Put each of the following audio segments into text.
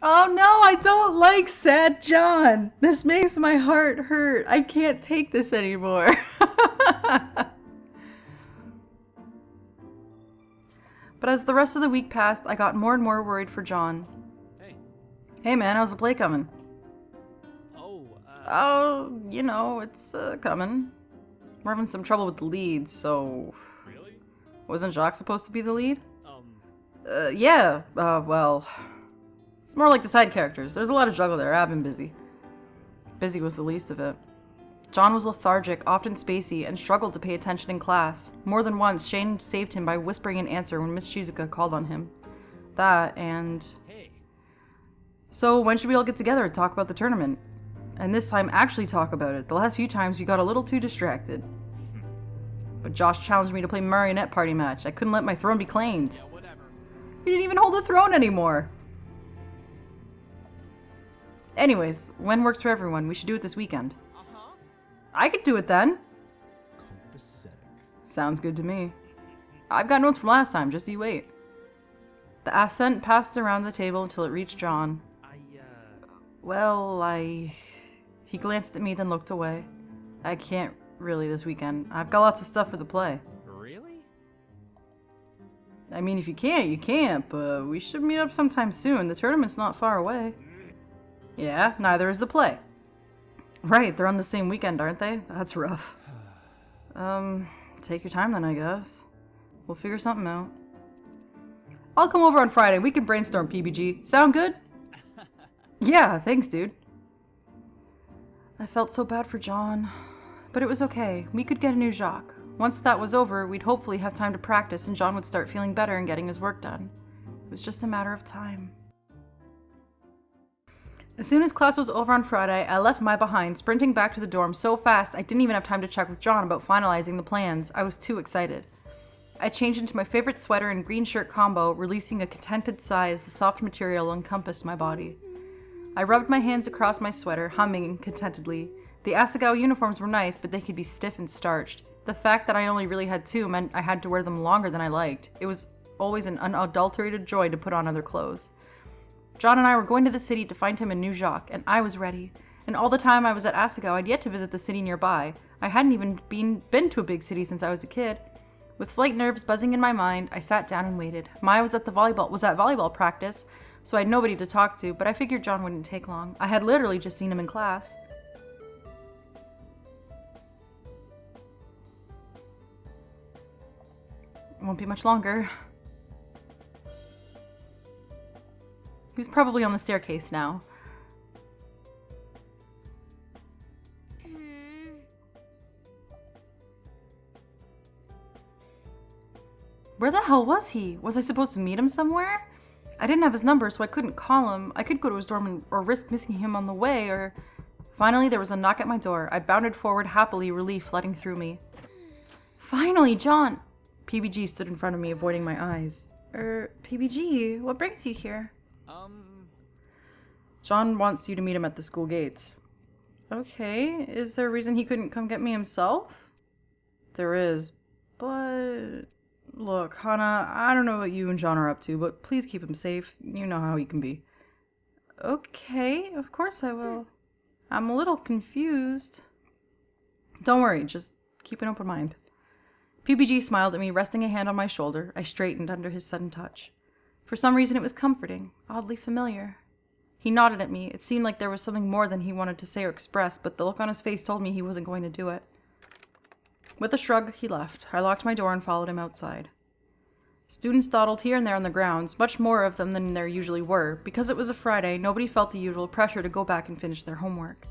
Oh no, I don't like sad John. This makes my heart hurt. I can't take this anymore. But as the rest of the week passed, I got more and more worried for John. Hey. Hey man, how's the play coming? Oh, Oh, you know, it's coming. We're having some trouble with the lead, so... Really? Wasn't Jacques supposed to be the lead? Yeah. Well... It's more like the side characters. There's a lot of juggle there. I've been busy. Busy was the least of it. John was lethargic, often spacey, and struggled to pay attention in class. More than once, Shane saved him by whispering an answer when Miss Shizuka called on him. That, and... Hey. So, when should we all get together and talk about the tournament? And this time, actually talk about it. The last few times, we got a little too distracted. But Josh challenged me to play Marionette Party match. I couldn't let my throne be claimed. Yeah, whatever. You didn't even hold the throne anymore! Anyways, when works for everyone? We should do it this weekend. I could do it then. Copacetic. Sounds good to me. I've got notes from last time, just you wait. The accent passed around the table until it reached John. Well, He glanced at me, then looked away. I can't really this weekend. I've got lots of stuff for the play. Really? I mean, if you can't, you can't, but we should meet up sometime soon. The tournament's not far away. Yeah, neither is the play. Right, they're on the same weekend, aren't they? That's rough. Take your time then, I guess. We'll figure something out. I'll come over on Friday. We can brainstorm, PBG. Sound good? Yeah, thanks, dude. I felt so bad for John. But it was okay. We could get a new Jacques. Once that was over, we'd hopefully have time to practice and John would start feeling better and getting his work done. It was just a matter of time. As soon as class was over on Friday, I left my behind, sprinting back to the dorm so fast I didn't even have time to check with John about finalizing the plans. I was too excited. I changed into my favorite sweater and green shirt combo, releasing a contented sigh as the soft material encompassed my body. I rubbed my hands across my sweater, humming contentedly. The Asagao uniforms were nice, but they could be stiff and starched. The fact that I only really had two meant I had to wear them longer than I liked. It was always an unadulterated joy to put on other clothes. John and I were going to the city to find him a new Jacques, and I was ready. And all the time I was at Asagao, I'd yet to visit the city nearby. I hadn't even been to a big city since I was a kid. With slight nerves buzzing in my mind, I sat down and waited. Maya was at volleyball practice, so I had nobody to talk to, but I figured John wouldn't take long. I had literally just seen him in class. It won't be much longer. He was probably on the staircase now. Where the hell was he? Was I supposed to meet him somewhere? I didn't have his number, so I couldn't call him. I could go to his dorm or risk missing him on the way, or... Finally, there was a knock at my door. I bounded forward happily, relief flooding through me. Finally, John! PBG stood in front of me, avoiding my eyes. PBG, what brings you here? John wants you to meet him at the school gates. Okay, is there a reason he couldn't come get me himself? There is, but... Look, Hana, I don't know what you and John are up to, but please keep him safe. You know how he can be. Okay, of course I will. I'm a little confused. Don't worry, just keep an open mind. PBG smiled at me, resting a hand on my shoulder. I straightened under his sudden touch. For some reason it was comforting, oddly familiar. He nodded at me. It seemed like there was something more than he wanted to say or express, but the look on his face told me he wasn't going to do it. With a shrug, he left. I locked my door and followed him outside. Students dawdled here and there on the grounds, much more of them than there usually were. Because it was a Friday, nobody felt the usual pressure to go back and finish their homework.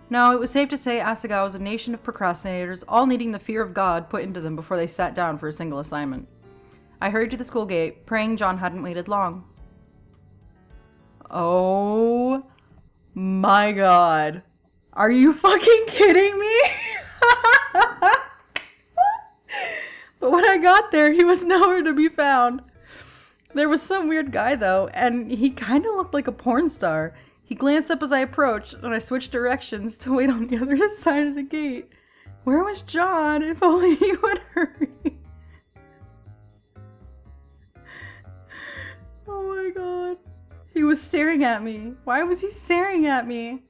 No, it was safe to say Asagao was a nation of procrastinators, all needing the fear of God put into them before they sat down for a single assignment. I hurried to the school gate, praying John hadn't waited long. Oh my god. Are you fucking kidding me? But when I got there, he was nowhere to be found. There was some weird guy though, and he kind of looked like a porn star. He glanced up as I approached, and I switched directions to wait on the other side of the gate. Where was John? If only he would hurry. Oh my god. He was staring at me. Why was he staring at me?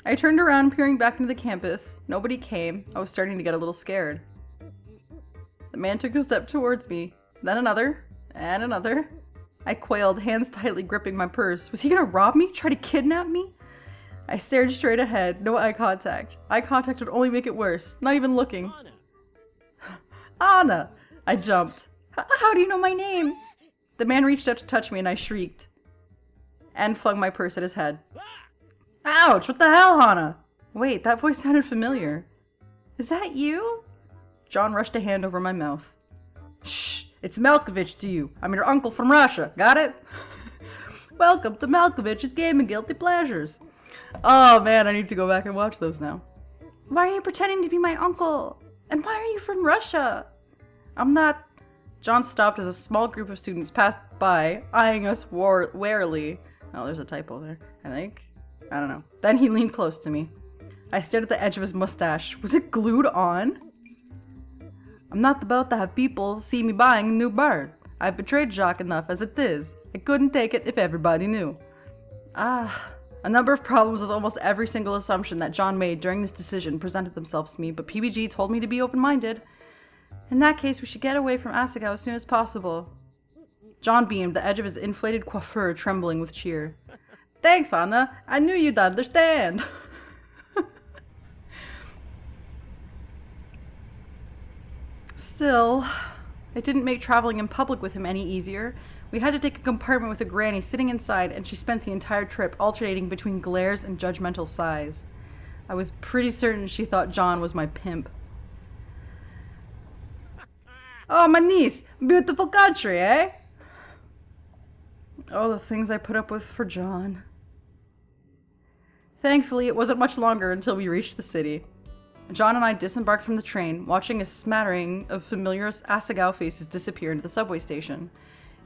I turned around, peering back into the campus. Nobody came. I was starting to get a little scared. The man took a step towards me, then another, and another. I quailed, hands tightly gripping my purse. Was he gonna rob me? Try to kidnap me? I stared straight ahead, no eye contact. Eye contact would only make it worse. Not even looking. Anna! I jumped. How do you know my name? The man reached out to touch me and I shrieked. And flung my purse at his head. Ouch! What the hell, Hannah? Wait, that voice sounded familiar. Is that you? John rushed a hand over my mouth. Shh! It's Malkovich to you. I'm your uncle from Russia. Got it? Welcome to Malkovich's Gaming Guilty Pleasures. Oh man, I need to go back and watch those now. Why are you pretending to be my uncle? And why are you from Russia? I'm not... John stopped as a small group of students passed by, eyeing us warily. Oh, there's a typo there, I think. I don't know. Then he leaned close to me. I stared at the edge of his mustache. Was it glued on? I'm not about to have people see me buying a new bird. I've betrayed Jacques enough as it is. I couldn't take it if everybody knew. A number of problems with almost every single assumption that John made during this decision presented themselves to me, but PBG told me to be open-minded. In that case, we should get away from Asagao as soon as possible. John beamed, the edge of his inflated coiffure trembling with cheer. Thanks, Anna. I knew you'd understand. Still, it didn't make traveling in public with him any easier. We had to take a compartment with a granny sitting inside, and she spent the entire trip alternating between glares and judgmental sighs. I was pretty certain she thought John was my pimp. Oh, my niece! Beautiful country, eh? Oh, the things I put up with for John. Thankfully, it wasn't much longer until we reached the city. John and I disembarked from the train, watching a smattering of familiar Asagao faces disappear into the subway station.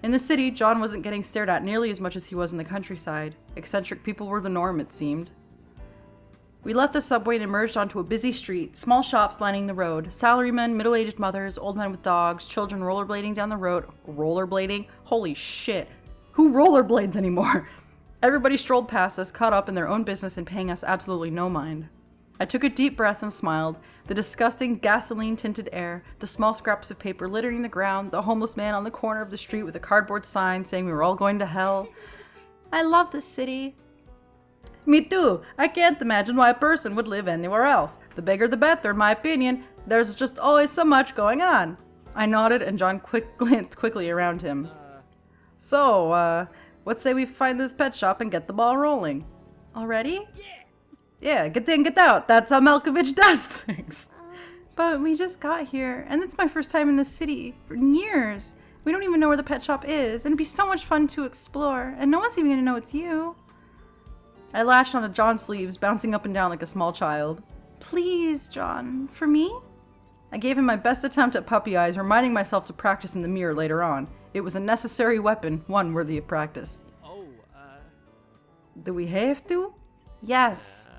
In the city, John wasn't getting stared at nearly as much as he was in the countryside. Eccentric people were the norm, it seemed. We left the subway and emerged onto a busy street, small shops lining the road, salarymen, middle-aged mothers, old men with dogs, children rollerblading down the road. Rollerblading? Holy shit. Who rollerblades anymore? Everybody strolled past us, caught up in their own business and paying us absolutely no mind. I took a deep breath and smiled. The disgusting gasoline-tinted air, the small scraps of paper littering the ground, the homeless man on the corner of the street with a cardboard sign saying we were all going to hell. I love this city. Me too. I can't imagine why a person would live anywhere else. The bigger the better, in my opinion. There's just always so much going on. I nodded and John glanced quickly around him. So, let's say we find this pet shop and get the ball rolling. Already? Yeah, get in, get out. That's how Malkovich does things. But we just got here, and it's my first time in the city in years. We don't even know where the pet shop is, and it'd be so much fun to explore, and no one's even gonna know it's you. I latched onto John's sleeves, bouncing up and down like a small child. Please, John, for me? I gave him my best attempt at puppy eyes, reminding myself to practice in the mirror later on. It was a necessary weapon, one worthy of practice. Do we have to? Yes.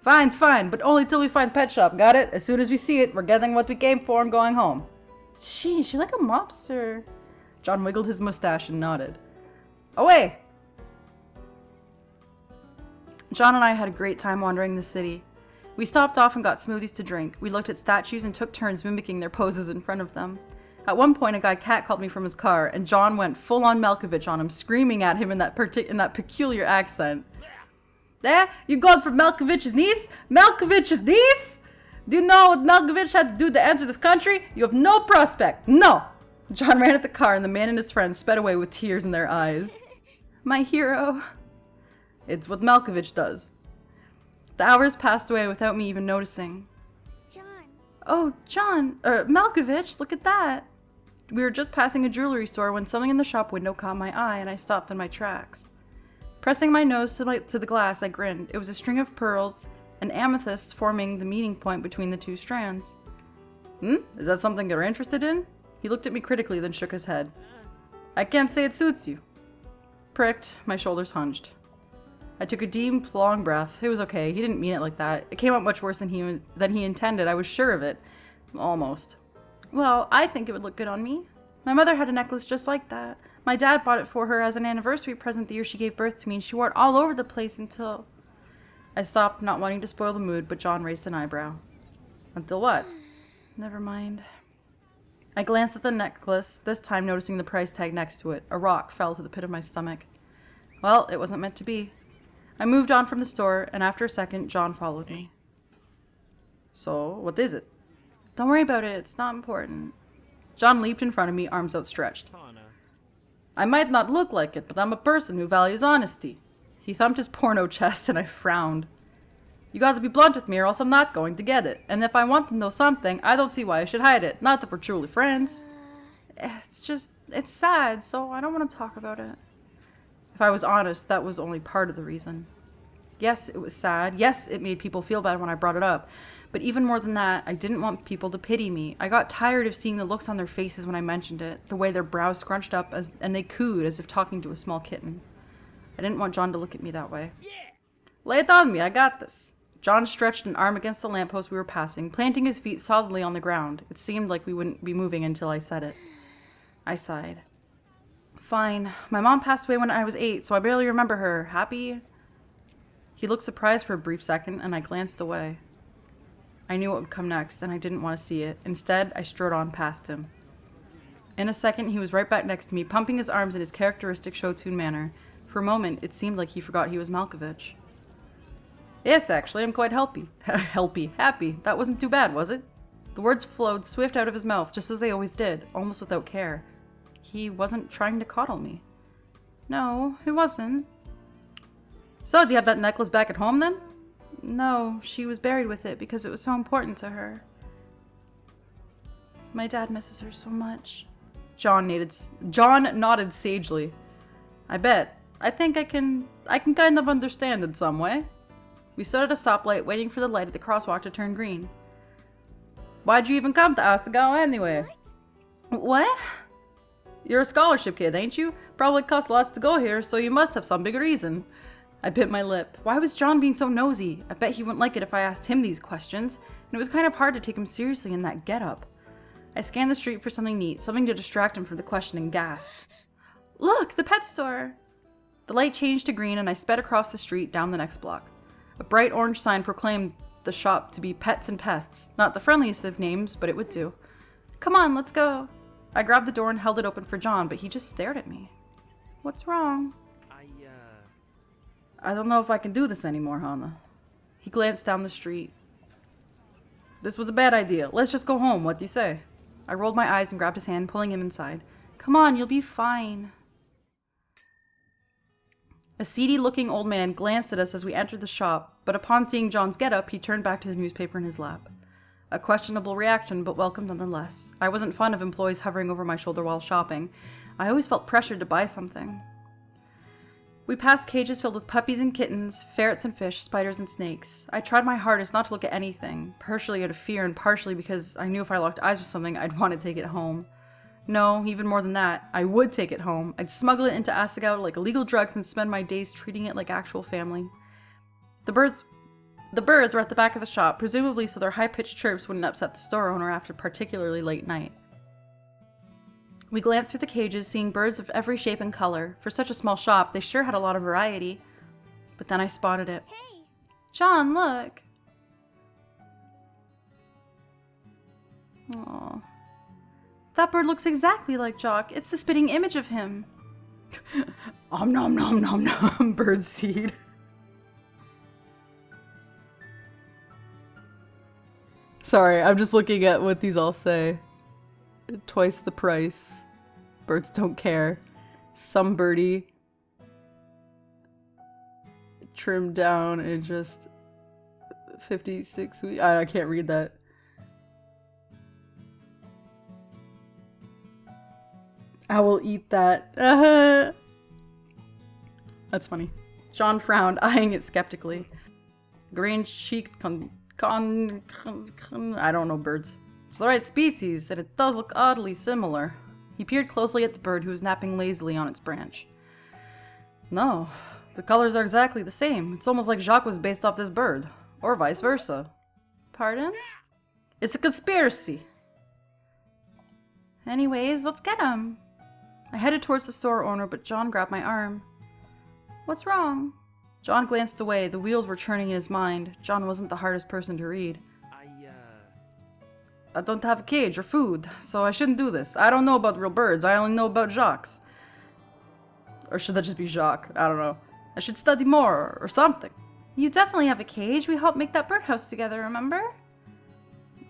Fine, but only till we find pet shop, got it? As soon as we see it, we're getting what we came for and going home. Sheesh, you're like a mobster. John wiggled his mustache and nodded. Away! John and I had a great time wandering the city. We stopped off and got smoothies to drink. We looked at statues and took turns mimicking their poses in front of them. At one point, a guy catcalled me from his car, and John went full-on Malkovich on him, screaming at him in that peculiar accent. There, you going for Malkovich's niece? Malkovich's niece? Do you know what Malkovich had to do to enter this country? You have no prospect. No! John ran at the car, and the man and his friend sped away with tears in their eyes. My hero. It's what Malkovich does. The hours passed away without me even noticing. John. Oh, John. Malkovich, look at that. We were just passing a jewelry store when something in the shop window caught my eye, and I stopped in my tracks. Pressing my nose to the glass, I grinned. It was a string of pearls, an amethyst forming the meeting point between the two strands. Is that something you're interested in? He looked at me critically, then shook his head. I can't say it suits you. Pricked, my shoulders hunched. I took a deep, long breath. It was okay. He didn't mean it like that. It came out much worse than he intended. I was sure of it. Almost. Well, I think it would look good on me. My mother had a necklace just like that. My dad bought it for her as an anniversary present the year she gave birth to me, and she wore it all over the place until... I stopped, not wanting to spoil the mood, but John raised an eyebrow. Until what? Never mind. I glanced at the necklace, this time noticing the price tag next to it. A rock fell to the pit of my stomach. Well, it wasn't meant to be. I moved on from the store, and after a second, John followed me. So, what is it? Don't worry about it, it's not important. John leaped in front of me, arms outstretched. Hana. I might not look like it, but I'm a person who values honesty. He thumped his porno chest, and I frowned. You got to be blunt with me, or else I'm not going to get it. And if I want to know something, I don't see why I should hide it. Not that we're truly friends. It's sad, so I don't want to talk about it. If I was honest, that was only part of the reason. Yes, it was sad. Yes, it made people feel bad when I brought it up. But even more than that, I didn't want people to pity me. I got tired of seeing the looks on their faces when I mentioned it, the way their brows scrunched up and they cooed as if talking to a small kitten. I didn't want John to look at me that way. Yeah. Lay it on me, I got this. John stretched an arm against the lamppost we were passing, planting his feet solidly on the ground. It seemed like we wouldn't be moving until I said it. I sighed. Fine. My mom passed away when I was 8, so I barely remember her. Happy? He looked surprised for a brief second, and I glanced away. I knew what would come next, and I didn't want to see it. Instead, I strode on past him. In a second, he was right back next to me, pumping his arms in his characteristic show-tune manner. For a moment, it seemed like he forgot he was Malkovich. Yes, actually, I'm quite happy. Happy. That wasn't too bad, was it? The words flowed swift out of his mouth, just as they always did, almost without care. He wasn't trying to coddle me. No, he wasn't. So, do you have that necklace back at home, then? No, she was buried with it because it was so important to her. My dad misses her so much. John nodded sagely. I bet. I think I can kind of understand in some way. We stood at a stoplight, waiting for the light at the crosswalk to turn green. Why'd you even come to Asagao anyway? What? You're a scholarship kid, ain't you? Probably costs lots to go here, so you must have some big reason. I bit my lip. Why was John being so nosy? I bet he wouldn't like it if I asked him these questions, and it was kind of hard to take him seriously in that getup. I scanned the street for something neat, something to distract him from the question, and gasped. Look, the pet store! The light changed to green, and I sped across the street down the next block. A bright orange sign proclaimed the shop to be Pets and Pests. Not the friendliest of names, but it would do. Come on, let's go. I grabbed the door and held it open for John, but he just stared at me. What's wrong? I don't know if I can do this anymore, Hana. He glanced down the street. This was a bad idea. Let's just go home. What do you say? I rolled my eyes and grabbed his hand, pulling him inside. Come on, you'll be fine. A seedy-looking old man glanced at us as we entered the shop, but upon seeing John's getup, he turned back to the newspaper in his lap. A questionable reaction, but welcome nonetheless. I wasn't fond of employees hovering over my shoulder while shopping. I always felt pressured to buy something. We passed cages filled with puppies and kittens, ferrets and fish, spiders and snakes. I tried my hardest not to look at anything, partially out of fear and partially because I knew if I locked eyes with something, I'd want to take it home. No, even more than that, I would take it home. I'd smuggle it into Asagao like illegal drugs and spend my days treating it like actual family. The birds were at the back of the shop, presumably so their high-pitched chirps wouldn't upset the store owner after a particularly late night. We glanced through the cages, seeing birds of every shape and color. For such a small shop, they sure had a lot of variety. But then I spotted it. Hey! John, look! Aww. That bird looks exactly like Jock. It's the spitting image of him. Om nom nom nom nom, bird seed. Sorry, I'm just looking at what these all say. Twice the price. Birds don't care. Some birdie. Trimmed down in just 56 weeks. I can't read that. I will eat that. That's funny. John frowned, eyeing it skeptically. Green-cheeked I don't know birds. It's the right species, and it does look oddly similar. He peered closely at the bird who was napping lazily on its branch. No, the colors are exactly the same. It's almost like Jacques was based off this bird. Or vice versa. Pardon? It's a conspiracy. Anyways, let's get him. I headed towards the store owner, but John grabbed my arm. What's wrong? John glanced away. The wheels were churning in his mind. John wasn't the hardest person to read. I don't have a cage or food, so I shouldn't do this. I don't know about real birds. I only know about Jacques. Or should that just be Jacques? I don't know. I should study more or something. You definitely have a cage. We helped make that birdhouse together, remember?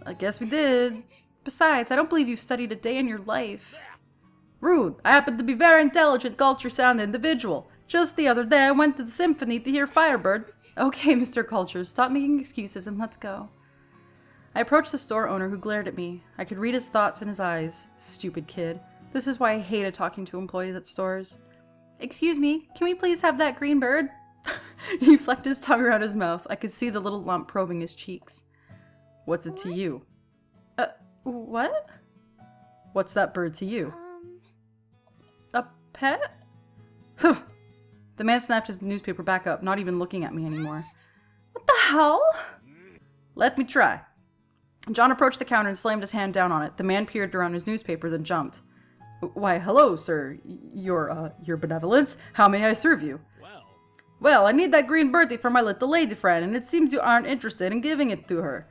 I guess we did. Besides, I don't believe you've studied a day in your life. Rude. I happen to be a very intelligent, culture-sound individual. Just the other day, I went to the symphony to hear Firebird. Okay, Mr. Culture, stop making excuses and let's go. I approached the store owner, who glared at me. I could read his thoughts in his eyes. Stupid kid. This is why I hated talking to employees at stores. Excuse me, can we please have that green bird? He flecked his tongue around his mouth. I could see the little lump probing his cheeks. What's it to you? What? What's that bird to you? A pet? The man snapped his newspaper back up, not even looking at me anymore. What the hell? Let me try. John approached the counter and slammed his hand down on it. The man peered around his newspaper, then jumped. Why, hello, sir. Your benevolence. How may I serve you? Well, I need that green birthday for my little lady friend, and it seems you aren't interested in giving it to her.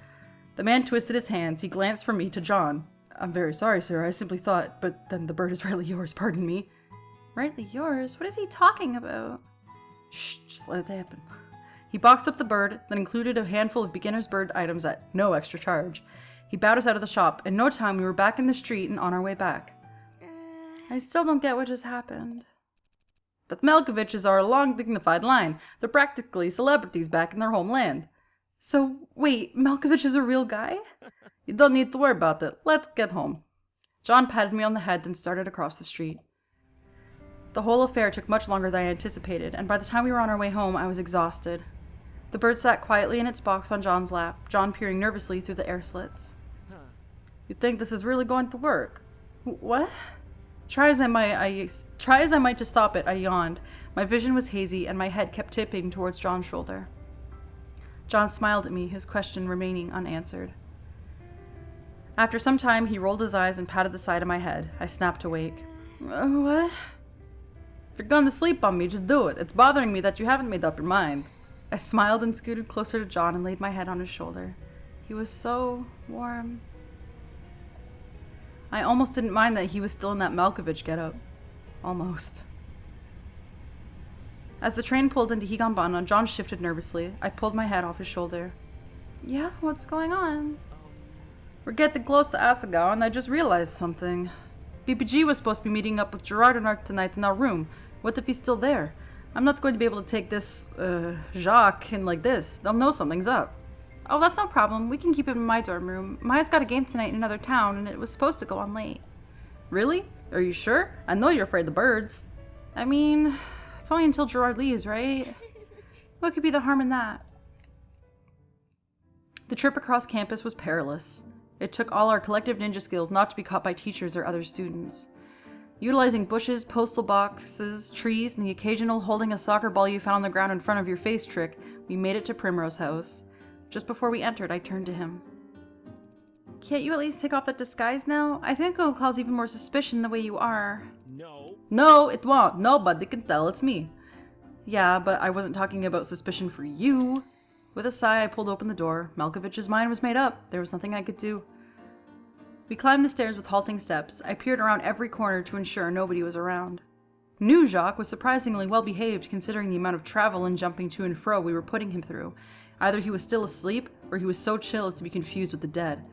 The man twisted his hands. He glanced from me to John. I'm very sorry, sir. I simply thought, but then the bird is rightly yours, pardon me. Rightly yours? What is he talking about? Shh, just let it happen. He boxed up the bird, then included a handful of beginner's bird items at no extra charge. He bowed us out of the shop. In no time, we were back in the street and on our way back. I still don't get what just happened. The Malkoviches are a long, dignified line. They're practically celebrities back in their homeland. So, wait, Malkovich is a real guy? You don't need to worry about it. Let's get home. John patted me on the head, then started across the street. The whole affair took much longer than I anticipated, and by the time we were on our way home, I was exhausted. The bird sat quietly in its box on John's lap, John peering nervously through the air slits. You think this is really going to work? What? Try as I might to stop it, I yawned. My vision was hazy, and my head kept tipping towards John's shoulder. John smiled at me, his question remaining unanswered. After some time, he rolled his eyes and patted the side of my head. I snapped awake. What? If you're going to sleep on me, just do it. It's bothering me that you haven't made up your mind. I smiled and scooted closer to John and laid my head on his shoulder. He was so warm. I almost didn't mind that he was still in that Malkovich getup. Almost. As the train pulled into Higanbana, John shifted nervously. I pulled my head off his shoulder. Yeah, what's going on? We're getting close to Asagao, and I just realized something. BPG was supposed to be meeting up with Gerard and Art tonight in our room. What if he's still there? I'm not going to be able to take this, Jacques in like this. They'll know something's up. Oh, that's no problem. We can keep him in my dorm room. Maya's got a game tonight in another town, and it was supposed to go on late. Really? Are you sure? I know you're afraid of the birds. I mean, it's only until Gerard leaves, right? What could be the harm in that? The trip across campus was perilous. It took all our collective ninja skills not to be caught by teachers or other students. Utilizing bushes, postal boxes, trees, and the occasional holding a soccer ball you found on the ground in front of your face trick, we made it to Primrose House. Just before we entered, I turned to him. Can't you at least take off that disguise now? I think it'll cause even more suspicion the way you are. No. No, it won't. Nobody can tell it's me. Yeah, but I wasn't talking about suspicion for you. With a sigh, I pulled open the door. Malkovich's mind was made up. There was nothing I could do. We climbed the stairs with halting steps. I peered around every corner to ensure nobody was around. New Jacques was surprisingly well behaved considering the amount of travel and jumping to and fro we were putting him through. Either he was still asleep, or he was so chill as to be confused with the dead.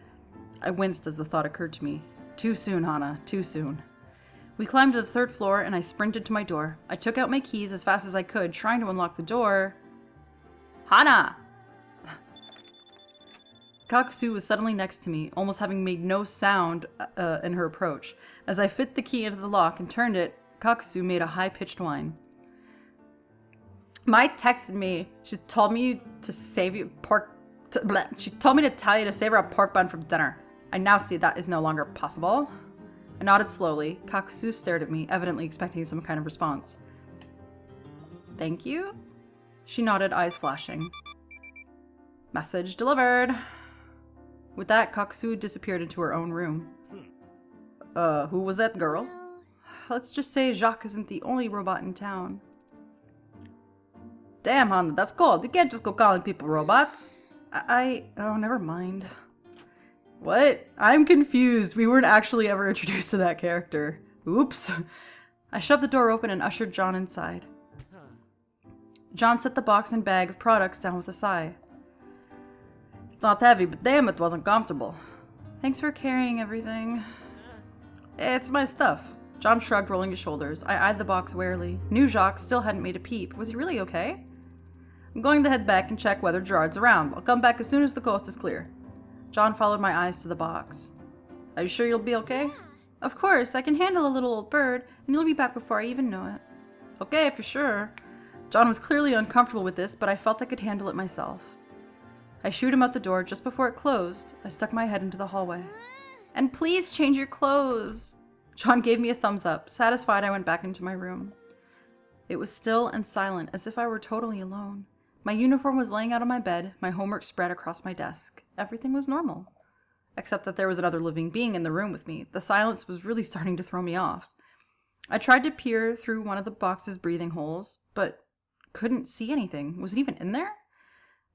I winced as the thought occurred to me. Too soon, Hana. Too soon. We climbed to the third floor, and I sprinted to my door. I took out my keys as fast as I could, trying to unlock the door. Hana! Kakusu was suddenly next to me, almost having made no sound in her approach. As I fit the key into the lock and turned it, Kakusu made a high-pitched whine. Mai texted me. She told me to save you She told me to tell you to save her a pork bun from dinner. I now see that is no longer possible. I nodded slowly. Kakusu stared at me, evidently expecting some kind of response. Thank you? She nodded, eyes flashing. Message delivered. With that, Kakusu disappeared into her own room. Who was that girl? let's just say Jacques isn't the only robot in town. Damn, Honda, that's cold. You can't just go calling people robots. Oh, never mind. What? I'm confused. We weren't actually ever introduced to that character. Oops. I shoved the door open and ushered John inside. John set the box and bag of products down with a sigh. It's not heavy, but damn, it wasn't comfortable. Thanks for carrying everything. It's my stuff. John shrugged, rolling his shoulders. I eyed the box warily. Knew Jacques still hadn't made a peep. Was he really okay? I'm going to head back and check whether Gerard's around. I'll come back as soon as the coast is clear. John followed my eyes to the box. Are you sure you'll be okay? Of course, I can handle a little old bird, and you'll be back before I even know it. Okay, for sure. John was clearly uncomfortable with this, but I felt I could handle it myself. I shooed him out the door just before it closed. I stuck my head into the hallway. And please change your clothes. John gave me a thumbs up. Satisfied, I went back into my room. It was still and silent, as if I were totally alone. My uniform was laying out on my bed, my homework spread across my desk. Everything was normal. Except that there was another living being in the room with me. The silence was really starting to throw me off. I tried to peer through one of the box's breathing holes, but couldn't see anything. Was it even in there?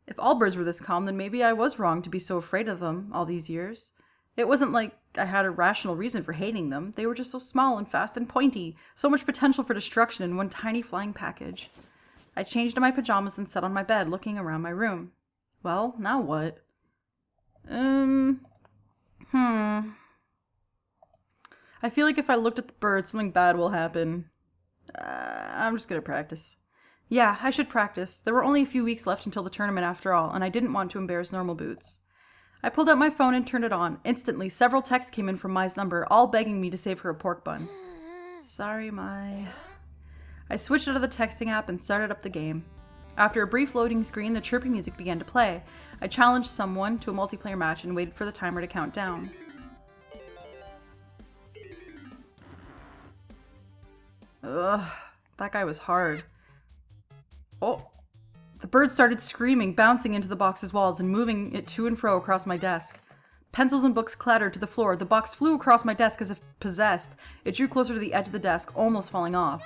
If all birds were this calm, then maybe I was wrong to be so afraid of them all these years. It wasn't like I had a rational reason for hating them. They were just so small and fast and pointy. So much potential for destruction in one tiny flying package. I changed into my pajamas and sat on my bed, looking around my room. Well, now what? I feel like if I looked at the birds, something bad will happen. I'm just gonna practice. Yeah, I should practice. There were only a few weeks left until the tournament after all, and I didn't want to embarrass Normal Boots. I pulled out my phone and turned it on. Instantly, several texts came in from Mai's number, all begging me to save her a pork bun. Sorry, Mai. I switched out of the texting app and started up the game. After a brief loading screen, the chirpy music began to play. I challenged someone to a multiplayer match and waited for the timer to count down. Ugh, that guy was hard. Oh, the bird started screaming, bouncing into the box's walls and moving it to and fro across my desk. Pencils and books clattered to the floor. The box flew across my desk as if possessed. It drew closer to the edge of the desk, almost falling off.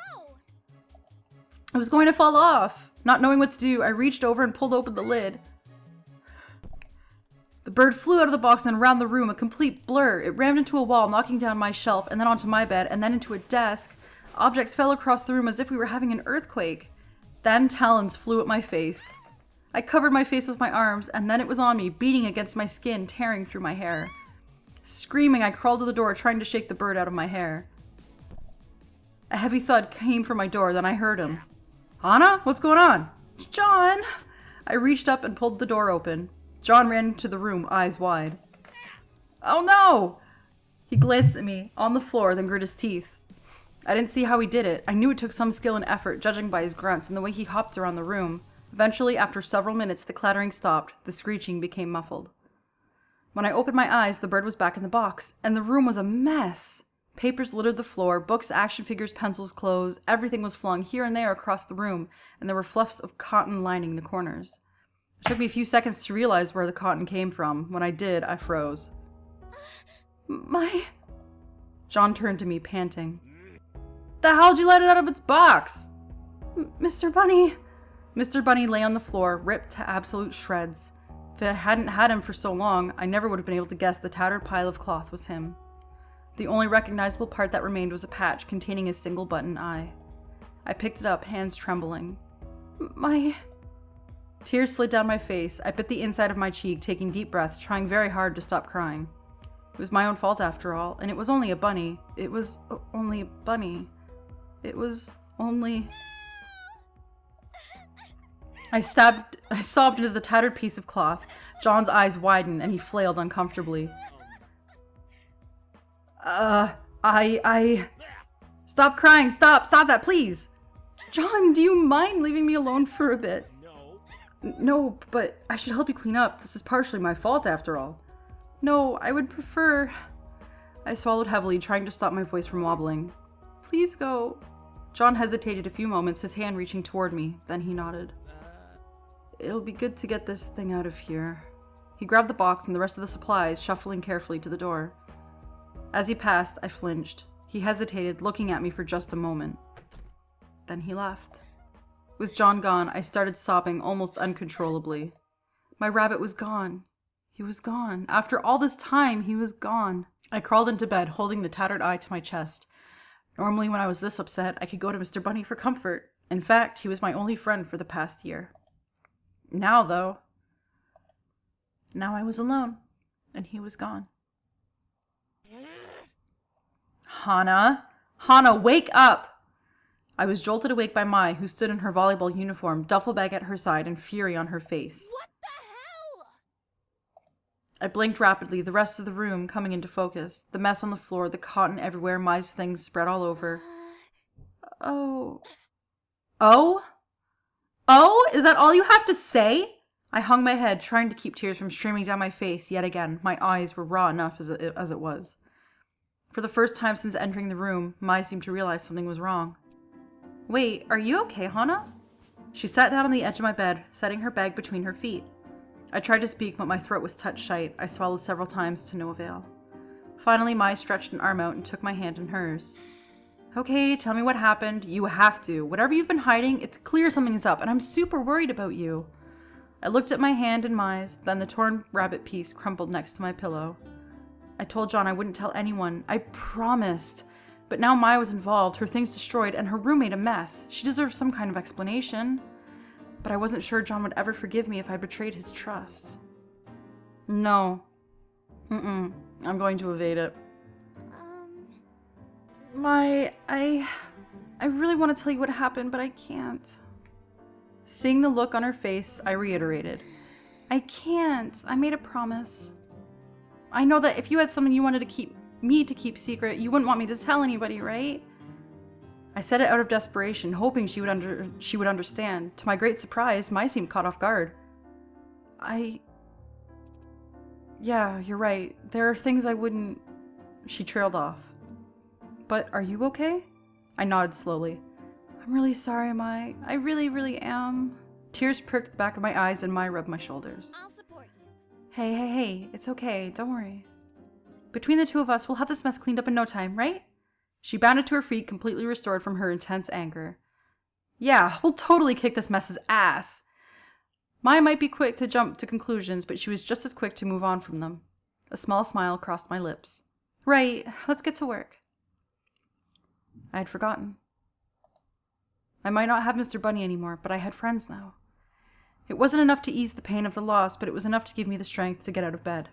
It was going to fall off. Not knowing what to do, I reached over and pulled open the lid. The bird flew out of the box and around the room, a complete blur. It rammed into a wall, knocking down my shelf, and then onto my bed, and then into a desk. Objects fell across the room as if we were having an earthquake. Then talons flew at my face. I covered my face with my arms, and then it was on me, beating against my skin, tearing through my hair. Screaming, I crawled to the door, trying to shake the bird out of my hair. A heavy thud came from my door, then I heard him. Hannah? What's going on? John! I reached up and pulled the door open. John ran into the room, eyes wide. Oh no! He glanced at me, on the floor, then grit his teeth. I didn't see how he did it. I knew it took some skill and effort, judging by his grunts and the way he hopped around the room. Eventually, after several minutes, the clattering stopped. The screeching became muffled. When I opened my eyes, the bird was back in the box, and the room was a mess. Papers littered the floor, books, action figures, pencils, clothes. Everything was flung here and there across the room, and there were fluffs of cotton lining the corners. It took me a few seconds to realize where the cotton came from. When I did, I froze. John turned to me, panting. The hell'd you let it out of its box? Mr. Bunny. Mr. Bunny lay on the floor, ripped to absolute shreds. If I hadn't had him for so long, I never would have been able to guess the tattered pile of cloth was him. The only recognizable part that remained was a patch containing his single button eye. I picked it up, hands trembling. Tears slid down my face. I bit the inside of my cheek, taking deep breaths, trying very hard to stop crying. It was my own fault after all, and it was only a bunny. It was only a bunny. It was only... I sobbed into the tattered piece of cloth. John's eyes widened, and he flailed uncomfortably. Stop crying, stop that, please! John, do you mind leaving me alone for a bit? No, but I should help you clean up. This is partially my fault, after all. No, I would prefer... I swallowed heavily, trying to stop my voice from wobbling. Please go. John hesitated a few moments, his hand reaching toward me. Then he nodded. It'll be good to get this thing out of here. He grabbed the box and the rest of the supplies, shuffling carefully to the door. As he passed, I flinched. He hesitated, looking at me for just a moment. Then he left. With John gone, I started sobbing almost uncontrollably. My rabbit was gone. He was gone. After all this time, he was gone. I crawled into bed, holding the tattered eye to my chest. Normally, when I was this upset, I could go to Mr. Bunny for comfort. In fact, he was my only friend for the past year. Now, though, now I was alone, and he was gone. Hana! Hana, wake up! I was jolted awake by Mai, who stood in her volleyball uniform, duffel bag at her side, and fury on her face. What the hell? I blinked rapidly, the rest of the room coming into focus. The mess on the floor, the cotton everywhere, Mai's things spread all over. Oh? Oh? Is that all you have to say? I hung my head, trying to keep tears from streaming down my face yet again. My eyes were raw enough as it was. For the first time since entering the room, Mai seemed to realize something was wrong. Wait, are you okay, Hana? She sat down on the edge of my bed, setting her bag between her feet. I tried to speak, but my throat was touched tight. I swallowed several times to no avail. Finally, Mai stretched an arm out and took my hand in hers. Okay, tell me what happened. You have to. Whatever you've been hiding, it's clear something's up, and I'm super worried about you. I looked at my hand in Mai's, then the torn rabbit piece crumpled next to my pillow. I told John I wouldn't tell anyone. I promised. But now Mai was involved, her things destroyed, and her roommate a mess. She deserves some kind of explanation. But I wasn't sure John would ever forgive me if I betrayed his trust. No. I'm going to evade it. Mai, I really want to tell you what happened, but I can't. Seeing the look on her face, I reiterated. I can't. I made a promise. I know that if you had something you wanted to keep secret, you wouldn't want me to tell anybody, right? I said it out of desperation, hoping she would understand. To my great surprise, Mai seemed caught off guard. Yeah, you're right. There are things I wouldn't... She trailed off. But are you okay? I nodded slowly. I'm really sorry, Mai. I really, really am. Tears pricked the back of my eyes and Mai rubbed my shoulders. I'll support you. Hey, it's okay, don't worry. Between the two of us, we'll have this mess cleaned up in no time, right? She bounded to her feet, completely restored from her intense anger. Yeah, we'll totally kick this mess's ass. Mai might be quick to jump to conclusions, but she was just as quick to move on from them. A small smile crossed my lips. Right, let's get to work. I had forgotten. I might not have Mr. Bunny anymore, but I had friends now. It wasn't enough to ease the pain of the loss, but it was enough to give me the strength to get out of bed.